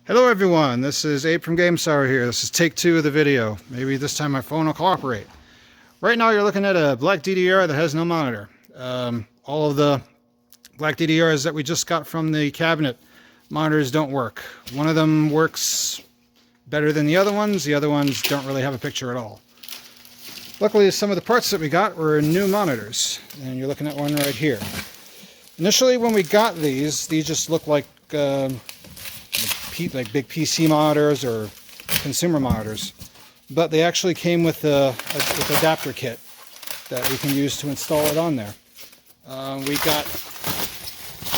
Hello everyone, this is Abe from Saru here. This is take 2 of the video. Maybe this time my phone will cooperate. Right now you're looking at a black DDR that has no monitor. All of the black DDRs that we just got from the cabinet monitors don't work. One of them works better than the other ones don't really have a picture at all. Luckily some of the parts that we got were new monitors, and you're looking at one right here. Initially when we got these just looked like big PC monitors or consumer monitors, but they actually came with an adapter kit that we can use to install it on there. We got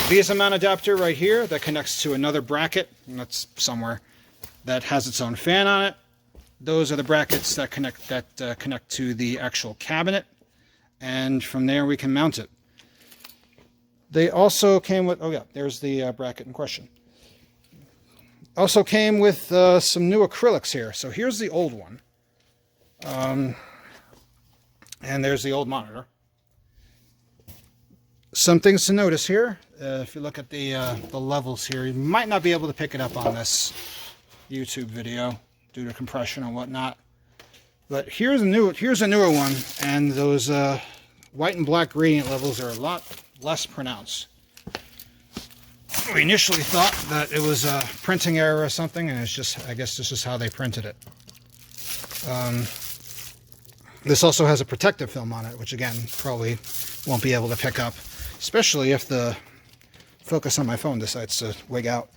bezel mount adapter right here that connects to another bracket, and that's somewhere, that has its own fan on it. Those are the brackets that connect to the actual cabinet, and from there we can mount it. They also came with, oh yeah, there's the bracket in question. Also came with some new acrylics here. So here's the old one. And there's the old monitor. Some things to notice here. If you look at the levels here, you might not be able to pick it up on this YouTube video due to compression and whatnot. But here's a newer one, and those white and black gradient levels are a lot less pronounced. We initially thought that it was a printing error or something, and it's just, I guess this is how they printed it. This also has a protective film on it, which again, probably won't be able to pick up, especially if the focus on my phone decides to wig out.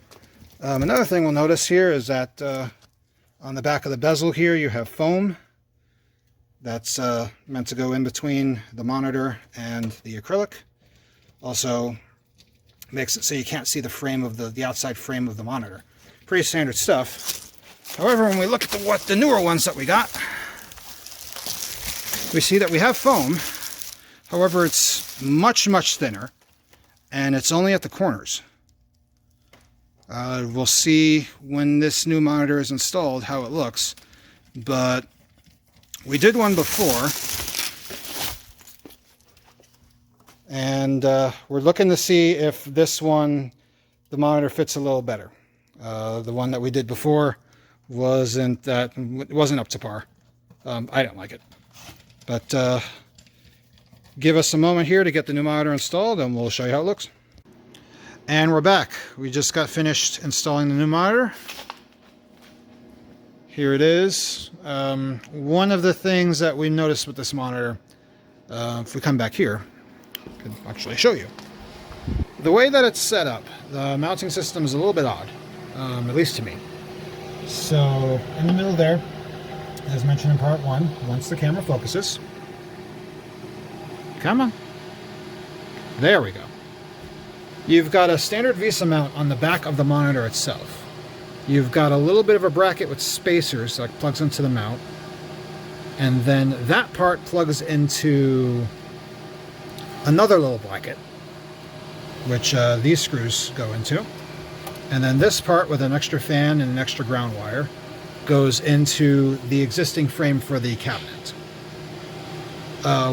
Another thing we'll notice here is that on the back of the bezel here, you have foam that's meant to go in between the monitor and the acrylic. Also makes it so you can't see the frame of the outside frame of the monitor. Pretty standard stuff. However, when we look at the newer ones that we got, we see that we have foam. However, it's much thinner, and it's only at the corners. We'll see when this new monitor is installed how it looks, but we did one before, and we're looking to see if this one, the monitor fits a little better. The one that we did before wasn't up to par. I don't like it. But give us a moment here to get the new monitor installed, and we'll show you how it looks. And we're back. We just got finished installing the new monitor. Here it is. One of the things that we noticed with this monitor, if we come back here, I can actually show you. The way that it's set up, the mounting system is a little bit odd, at least to me. So in the middle there, as mentioned in part 1, once the camera focuses, come on, there we go. You've got a standard VESA mount on the back of the monitor itself. You've got a little bit of a bracket with spacers that plugs into the mount, and then that part plugs into another little bracket, which these screws go into, and then this part with an extra fan and an extra ground wire goes into the existing frame for the cabinet.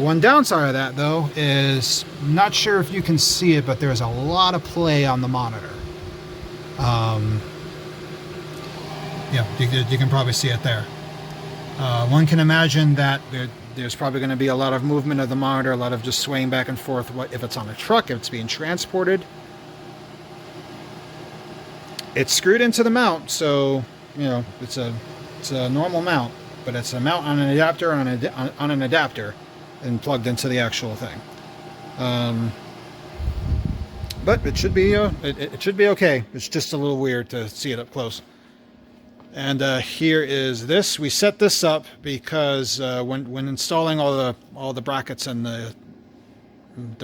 One downside of that, though, is I'm not sure if you can see it, but there's a lot of play on the monitor. Yeah, you can probably see it there. One can imagine that there's probably going to be a lot of movement of the monitor, a lot of just swaying back and forth. If it's on a truck, if it's being transported. It's screwed into the mount, so you know it's a normal mount, but it's a mount on an adapter on an adapter, and plugged into the actual thing. But it should be okay. It's just a little weird to see it up close. And here is this. We set this up because when installing all the brackets and the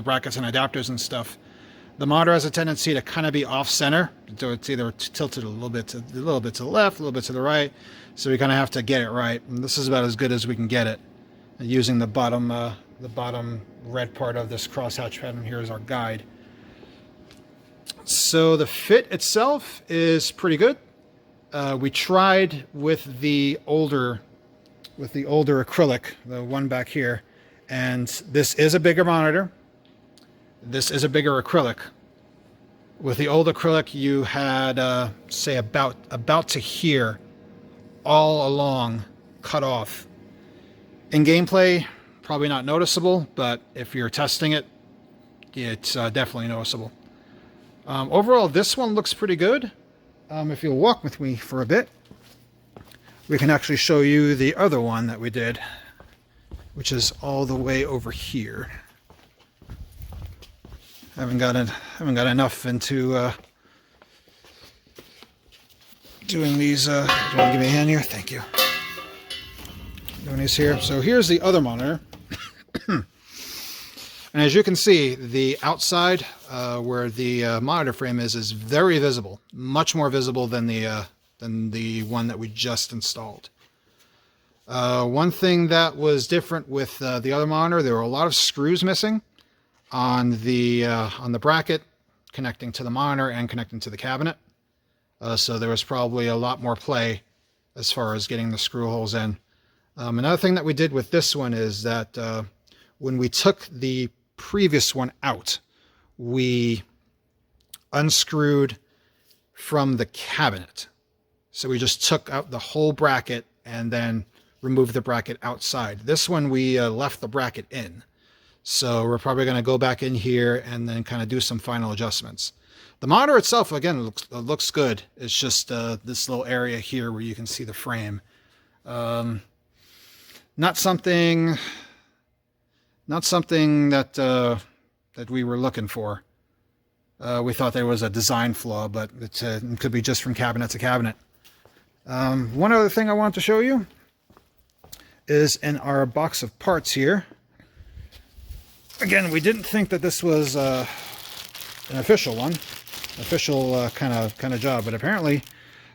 brackets and adapters and stuff, the monitor has a tendency to kind of be off center. So it's either tilted a little bit to the left, a little bit to the right. So we kind of have to get it right. And this is about as good as we can get it, using the bottom red part of this crosshatch pattern here as our guide. So the fit itself is pretty good. We tried with the older acrylic, the one back here, and this is a bigger monitor. This is a bigger acrylic. With the old acrylic, you had, say, about to here, all along, cut off. In gameplay, probably not noticeable, but if you're testing it, it's definitely noticeable. Overall, this one looks pretty good. If you'll walk with me for a bit, we can actually show you the other one that we did, which is all the way over here. Haven't got enough into doing these. Do you want to give me a hand here? Thank you. Doing these here. So here's the other monitor. And as you can see, the outside where the monitor frame is very visible, much more visible than the one that we just installed. One thing that was different with the other monitor, there were a lot of screws missing on the bracket connecting to the monitor and connecting to the cabinet. So there was probably a lot more play as far as getting the screw holes in. Another thing that we did with this one is that when we took the previous one out, we unscrewed from the cabinet. So we just took out the whole bracket and then removed the bracket outside. This one we left the bracket in. So we're probably going to go back in here and then kind of do some final adjustments. The monitor itself, again, looks good. It's just this little area here where you can see the frame. Not something that we were looking for. We thought there was a design flaw, but it could be just from cabinet to cabinet. One other thing I want to show you is in our box of parts here. Again, we didn't think that this was an official kind of job, but apparently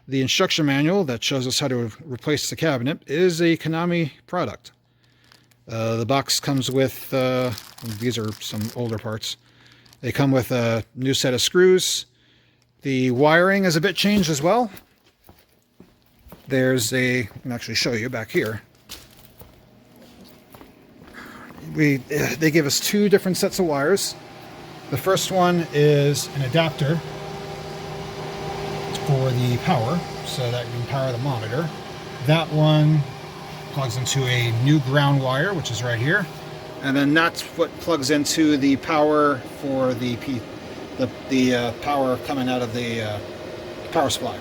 the instruction manual that shows us how to replace the cabinet is a Konami product. The box comes with, these are some older parts. They come with a new set of screws. The wiring is a bit changed as well. I can actually show you back here. They give us two different sets of wires. The first one is an adapter for the power, so that you can power the monitor. That one plugs into a new ground wire, which is right here, and then that's what plugs into the power for the power coming out of the power supply.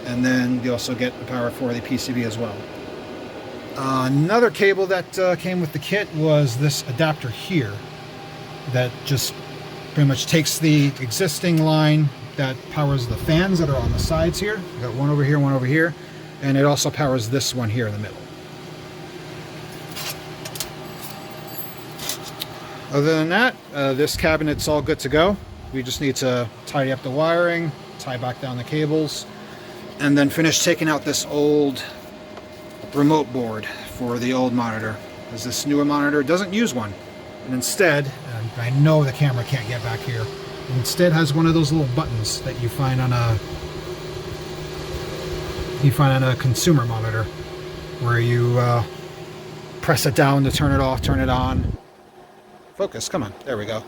And then you also get the power for the PCB as well. Another cable that came with the kit was this adapter here that just pretty much takes the existing line that powers the fans that are on the sides here. We've got one over here, and it also powers this one here in the middle. Other than that, this cabinet's all good to go. We just need to tidy up the wiring, tie back down the cables, and then finish taking out this old remote board for the old monitor, as this newer monitor doesn't use one, and instead, and I know the camera can't get back here, it instead has one of those little buttons that you find on a consumer monitor, where you press it down to turn it off, turn it on. Focus, come on, there we go.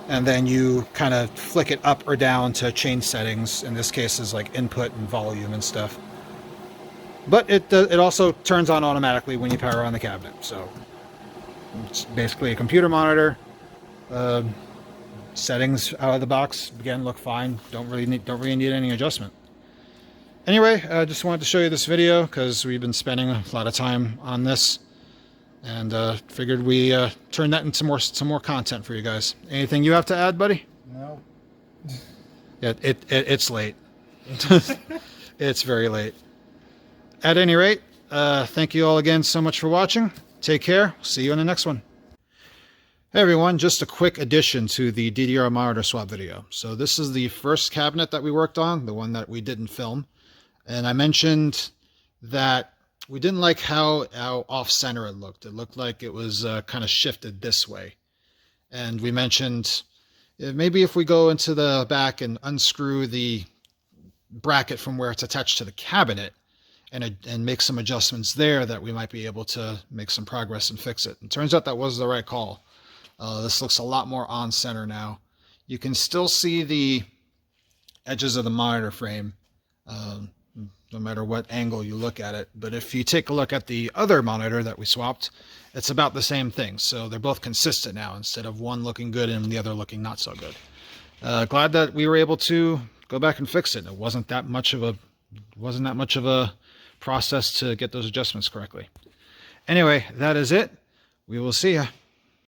And then you kind of flick it up or down to change settings. In this case is like input and volume and stuff. But it also turns on automatically when you power on the cabinet. So it's basically a computer monitor. Settings out of the box, again, look fine. Don't really need any adjustment. Anyway, I just wanted to show you this video because we've been spending a lot of time on this. And figured we turn that into some more content for you guys. Anything you have to add, buddy? No. Yeah, it's late. It's very late. At any rate, thank you all again so much for watching. Take care. See you in the next one. Hey everyone, just a quick addition to the DDR monitor swap video. So this is the first cabinet that we worked on, the one that we didn't film. And I mentioned that we didn't like how off-center it looked. It looked like it was kind of shifted this way. And we mentioned maybe if we go into the back and unscrew the bracket from where it's attached to the cabinet and make some adjustments there, that we might be able to make some progress and fix it. And turns out that was the right call. This looks a lot more on-center now. You can still see edges of the monitor frame, no matter what angle you look at it. But if you take a look at the other monitor that we swapped, it's about the same thing. So they're both consistent now, instead of one looking good and the other looking not so good. Glad that we were able to go back and fix it. It wasn't that much of a process to get those adjustments correctly. Anyway, that is it. We will see ya.